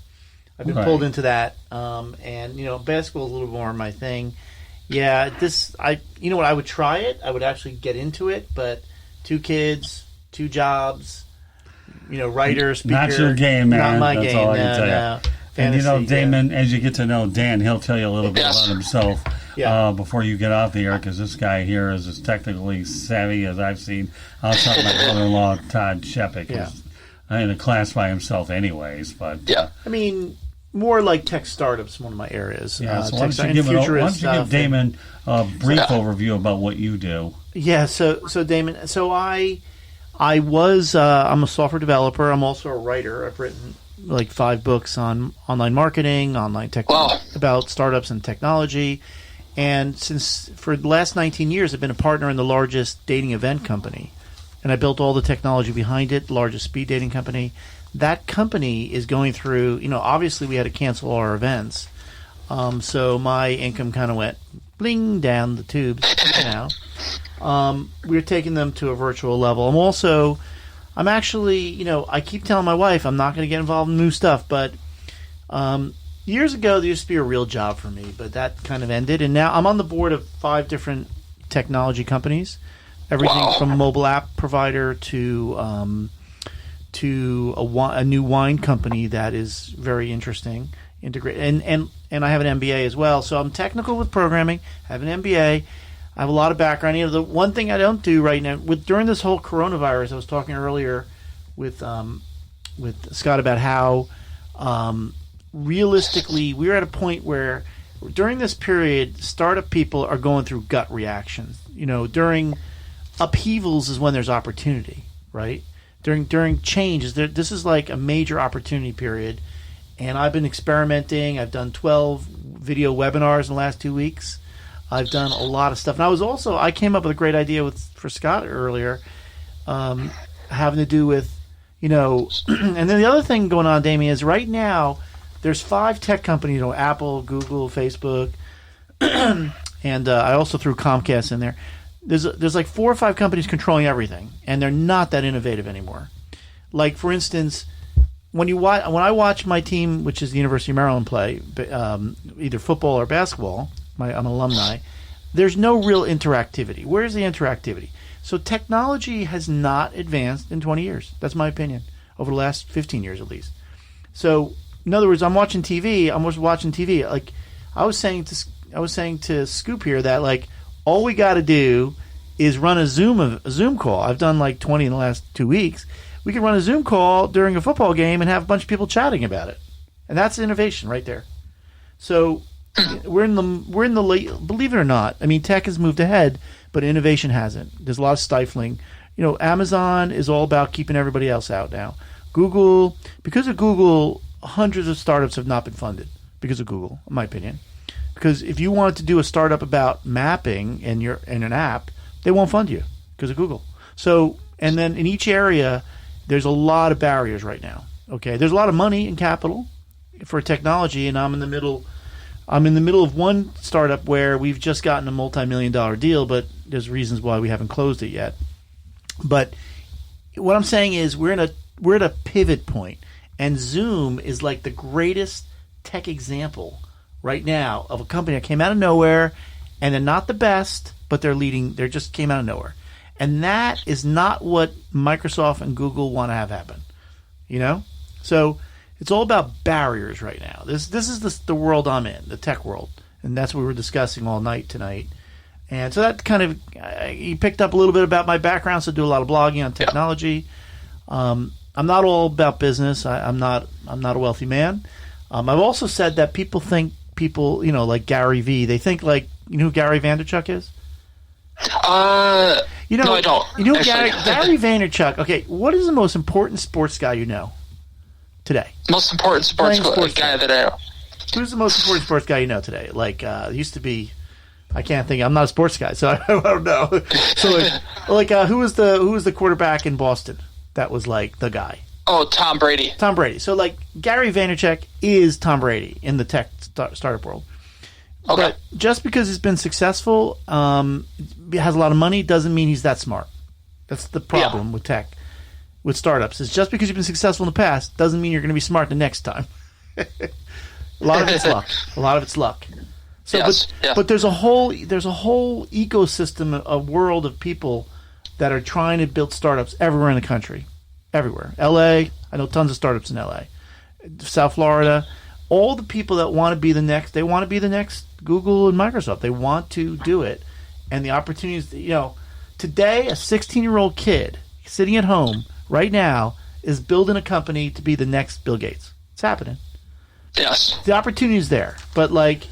I've been pulled into that, and you know, basketball is a little more my thing. Yeah, you know what? I would try it. I would actually get into it, but 2 kids, 2 jobs, you know, writer, speaker. Not your game, man. Not my That's game. all I can tell you. Fantasy, and you know, Damon, as you get to know Dan, he'll tell you a little bit about himself before you get off the air, because this guy here is as technically savvy as I've seen. I'll talk my brother-in-law, Todd Shepik, who's in a class by himself anyways. But I mean, more like tech startups, one of my areas. Yeah, so why don't you give Damon a brief overview about what you do? Yeah, so Damon, I'm a software developer. I'm also a writer. I've written like 5 books on online marketing, online tech, about startups and technology. And for the last 19 years, I've been a partner in the largest dating event company. And I built all the technology behind it, the largest speed dating company. That company is going through, you know, obviously we had to cancel our events. So my income kind of went bling down the tubes now. We're taking them to a virtual level. I'm actually, you know, I keep telling my wife I'm not going to get involved in new stuff, but years ago there used to be a real job for me, but that kind of ended, and now I'm on the board of 5 different technology companies, everything from mobile app provider to a new wine company that is very interesting. Integrate and I have an MBA as well, so I'm technical with programming. I have an MBA. I have a lot of background. You know, the one thing I don't do right now during this whole coronavirus, I was talking earlier with Scott about how realistically we're at a point where during this period, startup people are going through gut reactions. You know, during upheavals is when there's opportunity, right? During change, this is like a major opportunity period. And I've been experimenting. I've done 12 video webinars in the last 2 weeks. I've done a lot of stuff. And I came up with a great idea for Scott earlier, having to do with, you know, and then the other thing going on, Damien, is right now there's 5 tech companies, you know, Apple, Google, Facebook, and I also threw Comcast in there. There's like 4 or 5 companies controlling everything, and they're not that innovative anymore. Like, for instance, when I watch my team, which is the University of Maryland, play either football or basketball, I'm an alumni, there's no real interactivity. Where's the interactivity? So technology has not advanced in 20 years. That's my opinion, over the last 15 years at least. So, in other words, I'm watching TV. Like, I was saying to Scoop here that, like, all we got to do is run a Zoom call. I've done like 20 in the last 2 weeks. We can run a Zoom call during a football game and have a bunch of people chatting about it, and that's innovation right there. So we're in the late. Believe it or not, I mean, tech has moved ahead, but innovation hasn't. There's a lot of stifling. You know, Amazon is all about keeping everybody else out now. Google, because of Google, hundreds of startups have not been funded because of Google, in my opinion. Because if you wanted to do a startup about mapping in an app, they won't fund you because of Google. So, and then in each area, there's a lot of barriers right now. Okay, there's a lot of money and capital for technology, and I'm in the middle of one startup where we've just gotten a multi-million-dollar deal, but there's reasons why we haven't closed it yet. But what I'm saying is we're at a pivot point, and Zoom is like the greatest tech example right now of a company that came out of nowhere, and they're not the best, but they're leading. They just came out of nowhere. And that is not what Microsoft and Google want to have happen, you know? So it's all about barriers right now. This is the world I'm in, the tech world, and that's what we're discussing all night tonight. And so that kind of you picked up a little bit about my background. So I do a lot of blogging on technology. I'm not all about business. I'm not a wealthy man. I've also said that people, you know, like Gary V. They think like, you know who Gary Vaynerchuk is? You know, no, I don't. You know Gary Vaynerchuk. Okay, what is the most important sports guy you know today? Most important sports guy that I know. Who's the most important sports guy you know today? Like, used to be, I can't think. I'm not a sports guy, so I don't know. So, who was the quarterback in Boston? That was like the guy. Oh, Tom Brady. Tom Brady. So, like, Gary Vaynerchuk is Tom Brady in the tech startup world. Okay. But just because he's been successful, has a lot of money, doesn't mean he's that smart. That's the problem with tech, with startups. Is just because you've been successful in the past doesn't mean you're going to be smart the next time. A lot of it's luck. So, yes. But there's a whole ecosystem, a world of people that are trying to build startups everywhere in the country, everywhere. L.A. I know tons of startups in L.A. South Florida. All the people that want to be the next Google and Microsoft. They want to do it. And the opportunities, you know, today a 16-year-old kid sitting at home right now is building a company to be the next Bill Gates. It's happening. Yes. The opportunity is there. But, like,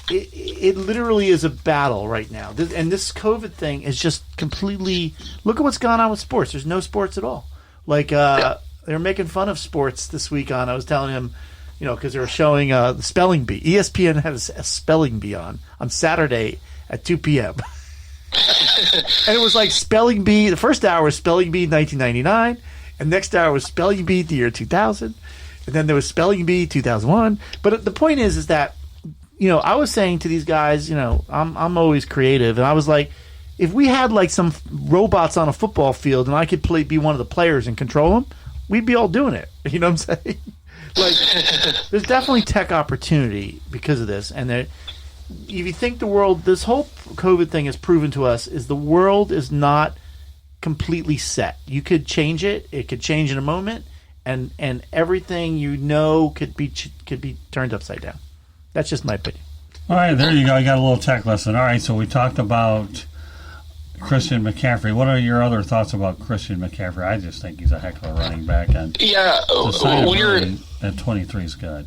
it literally is a battle right now. And this COVID thing is just completely – look at what's gone on with sports. There's no sports at all. Like, they were making fun of sports this week on – I was telling him – you know, because they were showing the spelling bee. ESPN had a spelling bee on Saturday at 2 p.m. And it was like spelling bee. The first hour was spelling bee 1999, and next hour was spelling bee the year 2000, and then there was spelling bee 2001. But the point is that, you know, I was saying to these guys, you know, I'm always creative, and I was like, if we had like some robots on a football field and I could be one of the players and control them, we'd be all doing it. You know what I'm saying? Like, there's definitely tech opportunity because of this, and if you think the world, this whole COVID thing has proven to us is the world is not completely set. You could change it. It could change in a moment, and everything could be turned upside down. That's just my opinion. All right, there you go. You got a little tech lesson. All right, so we talked about Christian McCaffrey. What are your other thoughts about Christian McCaffrey? I just think he's a heck of a running back, and when you're at 23 is good.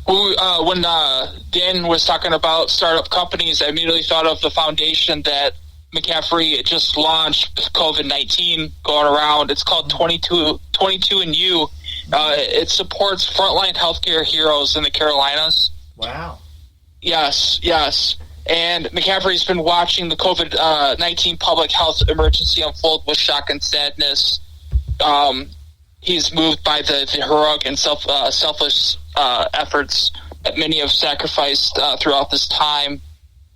When Dan was talking about startup companies, I immediately thought of the foundation that McCaffrey just launched, COVID-19 going around. It's called 22 and You. It supports frontline healthcare heroes in the Carolinas. Wow. Yes. And McCaffrey's been watching the COVID-19 public health emergency unfold with shock and sadness. He's moved by the heroic and selfless efforts that many have sacrificed throughout this time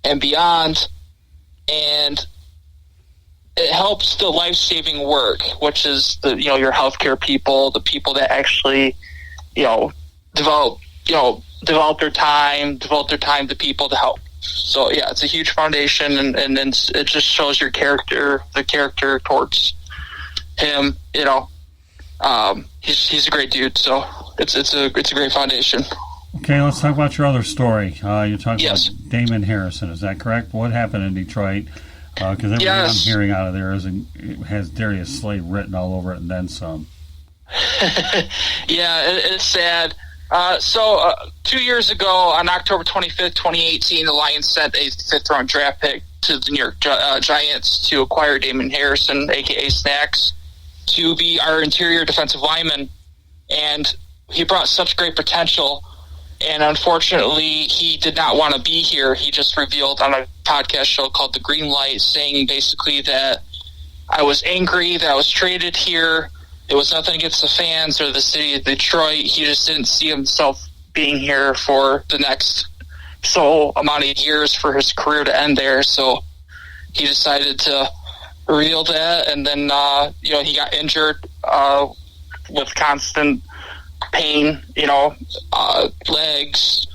and beyond. And it helps the life-saving work, which is your healthcare people, the people that actually devote their time to people to help. So yeah, it's a huge foundation, and it just shows the character towards him. He's a great dude. So it's a great foundation. Okay, let's talk about your other story. You're talking Yes. about Damon Harrison. Is that correct? What happened in Detroit? Because everything I'm hearing out of there has Darius Slade written all over it and then some. Yeah, it's sad. So 2 years ago, on October 25th, 2018, the Lions sent a fifth-round draft pick to the New York Giants to acquire Damon Harrison, a.k.a. Snacks, to be our interior defensive lineman. And he brought such great potential. And unfortunately, he did not want to be here. He just revealed on a podcast show called The Green Light, saying basically that I was angry that I was traded here. It was nothing against the fans or the city of Detroit. He just didn't see himself being here for the next amount of years for his career to end there. So he decided to reveal that. And then, he got injured with constant pain, legs,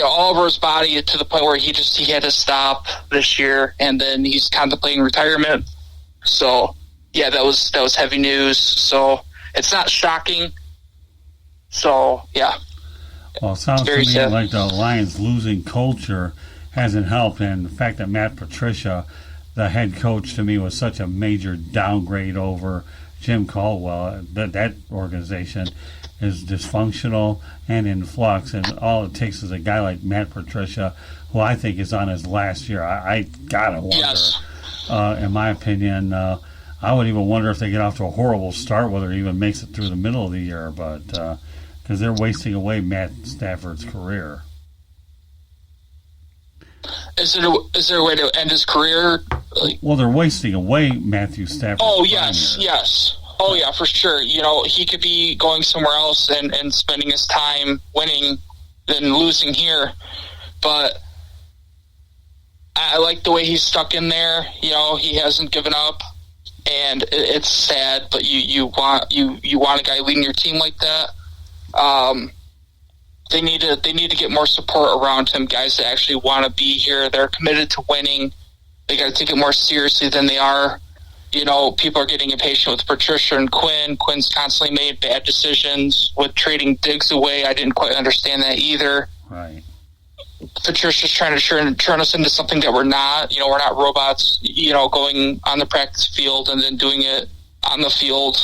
all over his body, to the point where he had to stop this year. And then he's contemplating retirement. So yeah, that was heavy news. So it's not shocking. So yeah. Well, it sounds to me sad. like the Lions losing culture hasn't helped, and the fact that Matt Patricia, the head coach, to me was such a major downgrade over Jim Caldwell. That organization is dysfunctional and in flux, and all it takes is a guy like Matt Patricia, who I think is on his last year. I gotta wonder. Yes. In my opinion, I would even wonder if they get off to a horrible start, whether he even makes it through the middle of the year, but because they're wasting away Matt Stafford's career. Is there a way to end his career? Well, they're wasting away Matthew Stafford. Oh, yes. Oh, yeah, for sure. He could be going somewhere else and spending his time winning than losing here. But I like the way he's stuck in there. He hasn't given up. And it's sad, but you want a guy leading your team like that. They need to get more support around him. Guys that actually want to be here. They're committed to winning. They got to take it more seriously than they are. People are getting impatient with Patricia and Quinn. Quinn's constantly made bad decisions with trading Diggs away. I didn't quite understand that either. Right. Patricia's trying to turn us into something that we're not. We're not robots, going on the practice field and then doing it on the field,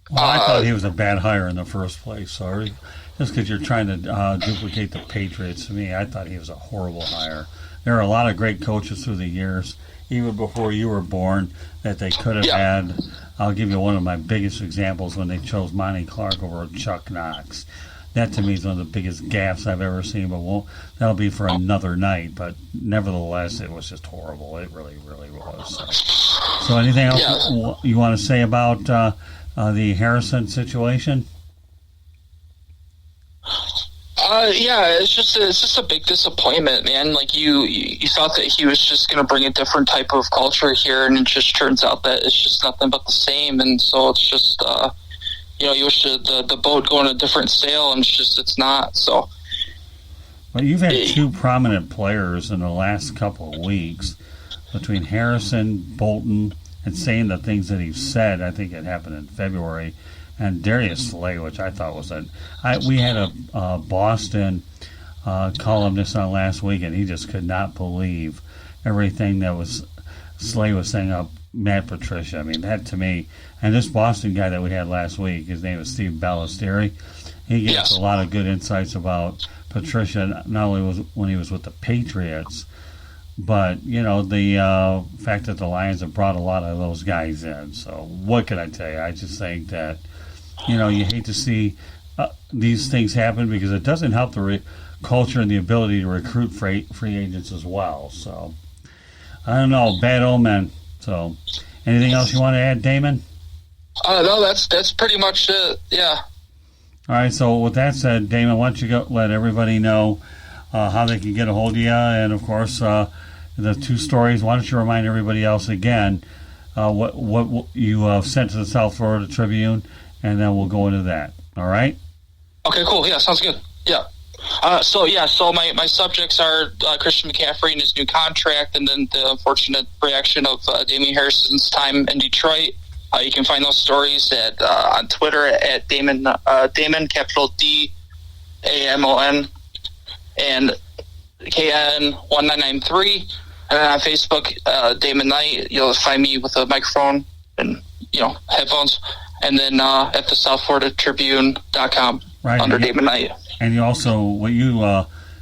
Well, I thought he was a bad hire in the first place. Sorry. Just because you're trying to duplicate the Patriots, to me, I thought he was a horrible hire. There are a lot of great coaches through the years, even before you were born, that they could have had. I'll give you one of my biggest examples when they chose Monty Clark over Chuck Knox. That, to me, is one of the biggest gaffes I've ever seen, but that'll be for another night. But nevertheless, it was just horrible. It really, really was. So anything else you want to say about the Harrison situation? It's just a big disappointment, man. Like you thought that he was just going to bring a different type of culture here, and it just turns out that it's just nothing but the same. And so it's just you wish the boat go on a different sail, and it's not. So, well, you've had two prominent players in the last couple of weeks between Harrison, Bolton, and saying the things that he said. I think it happened in February, and Darius Slay, which I thought was we had a Boston columnist on last week, and he just could not believe everything that Slay was saying about Matt Patricia. I mean, that to me, and this Boston guy that we had last week, his name is Steve Ballestieri. He gave us a lot of good insights about Patricia, not only when he was with the Patriots, but the fact that the Lions have brought a lot of those guys in. So what can I tell you? I just think that you hate to see these things happen because it doesn't help the culture and the ability to recruit free agents as well. So I don't know, bad omen. So, anything else you want to add, Damon? No, that's pretty much it. Yeah. All right. So, with that said, Damon, why don't you let everybody know how they can get a hold of you, and of course, the two stories. Why don't you remind everybody else again what you sent to the South Florida Tribune, and then we'll go into that. All right. Okay. Cool. Yeah. Sounds good. Yeah. So my subjects are Christian McCaffrey and his new contract, and then the unfortunate reaction of Damon Harrison's time in Detroit. You can find those stories on Twitter at Damon capital DAMON and KN1993, and then on Facebook Damon Knight. You'll find me with a microphone and headphones, and then at the SouthFloridaTribune.com under Damon Knight. And you also,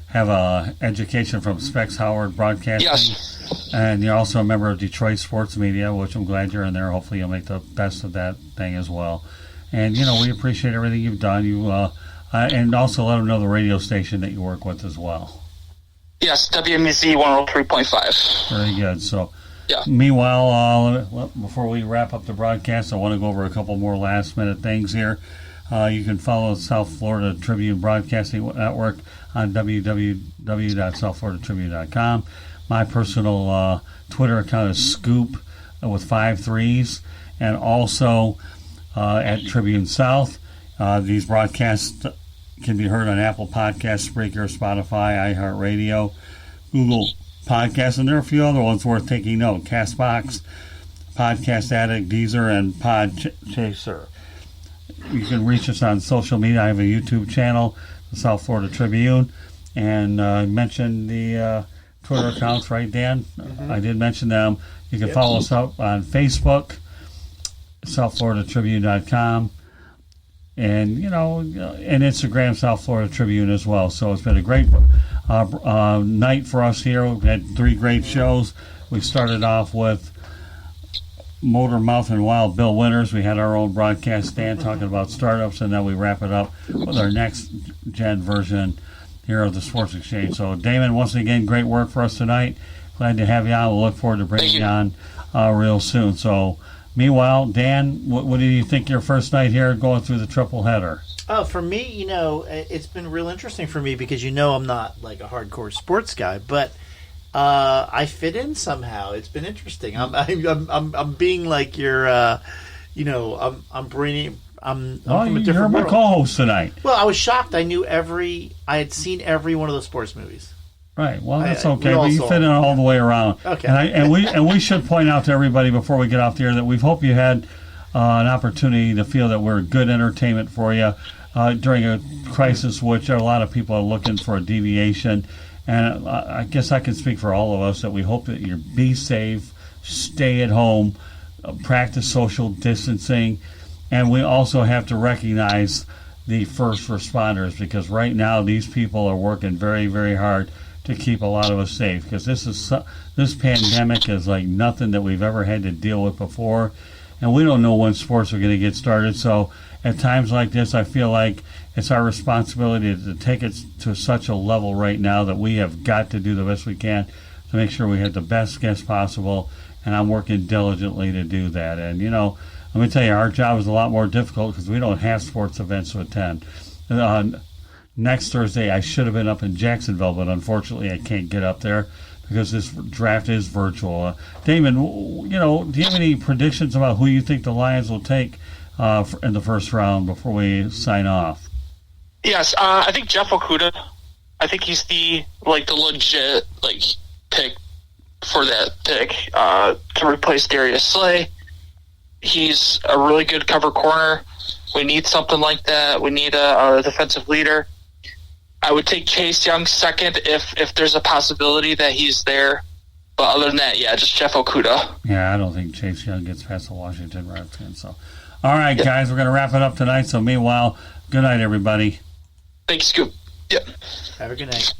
have a education from Specs Howard Broadcasting. Yes. And you're also a member of Detroit Sports Media, which I'm glad you're in there. Hopefully you'll make the best of that thing as well. And, we appreciate everything you've done. And also let them know the radio station that you work with as well. Yes, WMZ 103.5. Very good. So, yeah. Meanwhile, before we wrap up the broadcast, I want to go over a couple more last-minute things here. You can follow the South Florida Tribune Broadcasting Network on www.southfloridatribune.com. My personal Twitter account is Scoop with 5 3s, and also at Tribune South. These broadcasts can be heard on Apple Podcasts, Spreaker, Spotify, iHeartRadio, Google Podcasts, and there are a few other ones worth taking note. CastBox, Podcast Addict, Deezer, and Podchaser. You can reach us on social media. I have a YouTube channel, the South Florida Tribune, and I mentioned the Twitter accounts, right, Dan? Mm-hmm. I did mention them. You can follow us up on Facebook, SouthFloridaTribune.com, and and Instagram, South Florida Tribune as well. So it's been a great night for us here. We've had 3 great shows. We started off with Motor Mouth and Wild Bill Winters. We had our own broadcast stand talking about startups, and then we wrap it up with our next gen version here of the Sports Exchange. So, Damon, once again, great work for us tonight. Glad to have you on. We'll look forward to bringing you on real soon. So, meanwhile, Dan, what do you think your first night here going through the triple header? Oh, for me, it's been real interesting for me because I'm not like a hardcore sports guy, but I fit in somehow. It's been interesting. I'm being like your, I'm bringing. I'm from a different you're my world. co-host tonight. Well, I was shocked. I had seen every one of those sports movies. Right. Well, that's okay. But you fit in all the way around. Okay. And we should point out to everybody before we get off the air that we hope you had an opportunity to feel that we're good entertainment for you during a crisis, which a lot of people are looking for a deviation. And I guess I can speak for all of us that we hope that you be safe, stay at home, practice social distancing, and we also have to recognize the first responders because right now these people are working very, very hard to keep a lot of us safe because this pandemic is like nothing that we've ever had to deal with before, and we don't know when sports are going to get started. So at times like this, I feel like it's our responsibility to take it to such a level right now that we have got to do the best we can to make sure we have the best guests possible, and I'm working diligently to do that. And, let me tell you, our job is a lot more difficult because we don't have sports events to attend. Next Thursday, I should have been up in Jacksonville, but unfortunately I can't get up there because this draft is virtual. Damon, do you have any predictions about who you think the Lions will take in the first round before we sign off? Yes, I think Jeff Okuda. I think he's the legit pick for that pick to replace Darius Slay. He's a really good cover corner. We need something like that. We need a defensive leader. I would take Chase Young second if there's a possibility that he's there. But other than that, yeah, just Jeff Okuda. Yeah, I don't think Chase Young gets past the Washington Redskins. So, all right, guys, we're going to wrap it up tonight. So, meanwhile, good night, everybody. Thanks, Scoop. Yep. Have a good night.